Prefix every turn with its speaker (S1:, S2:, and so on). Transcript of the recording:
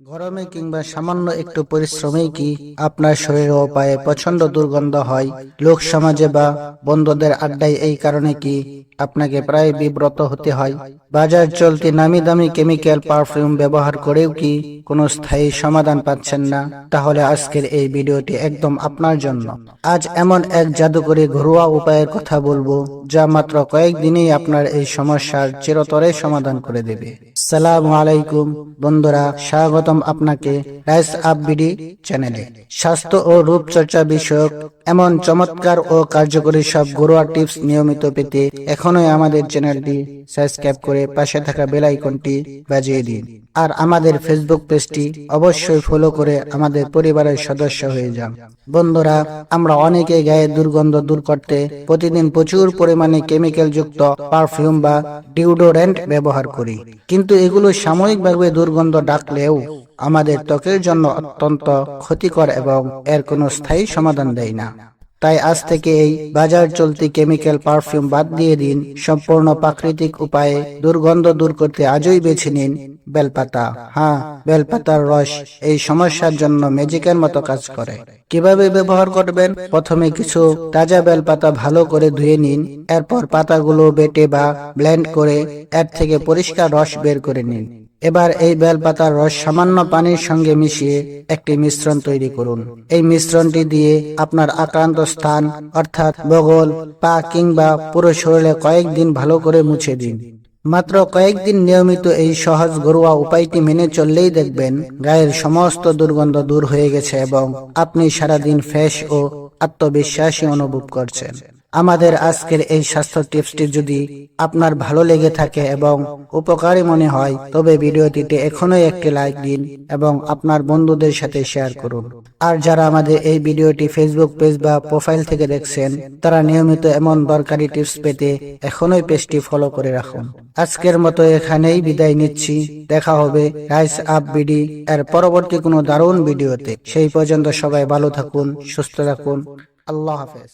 S1: গরমে কিংবা সামান্য একটু পরিশ্রমেই কি আপনার শরীর ও পায়ে প্রচন্ড দুর্গন্ধ হয়? লোক সমাজে বা বন্ধুদের আড্ডায় এই কারণে কি আপনাকে প্রায় বিব্রত হতে হয়? বাজার চলতি নামি দামি কেমিক্যাল পারফিউম ব্যবহার করেও কি কোনো স্থায়ী সমাধান পাচ্ছেন না? তাহলে আজকের এই ভিডিওটি একদম আপনার জন্য। আজ এমন এক জাদুকরী ঘরোয়া উপায়ের কথা বলবো যা মাত্র কয়েকদিনেই আপনার এই সমস্যার চিরতরে সমাধান করে দেবে। আসসালামু আলাইকুম বন্ধুরা, স্বাগতম আপনাকে রাইস আপ বিডি চ্যানেলে। স্বাস্থ্য ও রূপচর্চা বিষয়ক এমন চমৎকার ও কার্যকরী সব ঘরোয়া টিপস নিয়মিত পেতে এখনই আমাদের চ্যানেলটি সাবস্ক্রাইব করে পাশে থাকা বেল আইকনটি বাজিয়ে দিন। আর আমাদের ফেসবুক পেজটি অবশ্যই ফলো করে আমাদের পরিবারের সদস্য হয়ে যান। বন্ধুরা, আমরা অনেকে গায়ে দুর্গন্ধ দূর করতে প্রতিদিন প্রচুর পরিমাণে কেমিক্যাল যুক্ত পারফিউম বা ডিওডোরেন্ট ব্যবহার করি, কিন্তু এগুলো সাময়িকভাবে দুর্গন্ধ ডাকলেও আমাদের ত্বকের জন্য অত্যন্ত ক্ষতিকর এবং এর কোনো স্থায়ী সমাধান দেয় না। তাই আজ থেকে এই বাজার চলতি কেমিক্যাল পারফিউম বাদ দিয়ে দিন। সম্পূর্ণ প্রাকৃতিক উপায়ে দুর্গন্ধ দূর করতে আজই বেছে নিন বেলপাতা। হ্যাঁ, বেলপাতার রস এই সমস্যার জন্য ম্যাজিকের মতো কাজ করে। কিভাবে ব্যবহার করবেন? প্রথমে কিছু তাজা বেলপাতা ভালো করে ধুয়ে নিন। এরপর পাতাগুলো বেটে বা ব্লেন্ড করে এর থেকে পরিষ্কার রস বের করে নিন। এবার এই বেলপাতার রস সামান্য পানির সঙ্গে মিশিয়ে একটি মিশ্রণ তৈরি করুন। এই মিশ্রণটি দিয়ে আপনার আক্রান্ত স্থান অর্থাৎ বগল, পা কিংবা পুরো শরীরে কয়েকদিন ভালো করে মুছে দিন। মাত্র কয়েকদিন নিয়মিত এই সহজ ঘরোয়া উপায়টি মেনে চললেই দেখবেন গায়ের সমস্ত দুর্গন্ধ দূর হয়ে গেছে এবং আপনি সারাদিন ফ্রেশ ও আত্মবিশ্বাসী অনুভব করছেন। আমাদের আজকের এই স্বাস্থ্য টিপসটি যদি আপনার ভালো লেগে থাকে এবং উপকারী মনে হয়, তবে ভিডিওটিতে এখনই একটি লাইক দিন এবং আপনার বন্ধুদের সাথে শেয়ার করুন। আর যারা আমাদের এই ভিডিওটি ফেসবুক পেজ বা প্রোফাইল থেকে দেখছেন, তারা নিয়মিত এমন দরকারি টিপস পেতে এখনই পেজটি ফলো করে রাখুন। আজকের মতো এখানেই বিদায় নিচ্ছি। দেখা হবে রাইস আপ বিডি এর পরবর্তী কোনো দারুণ ভিডিওতে। সেই পর্যন্ত সবাই ভালো থাকুন, সুস্থ থাকুন। আল্লাহ হাফেজ।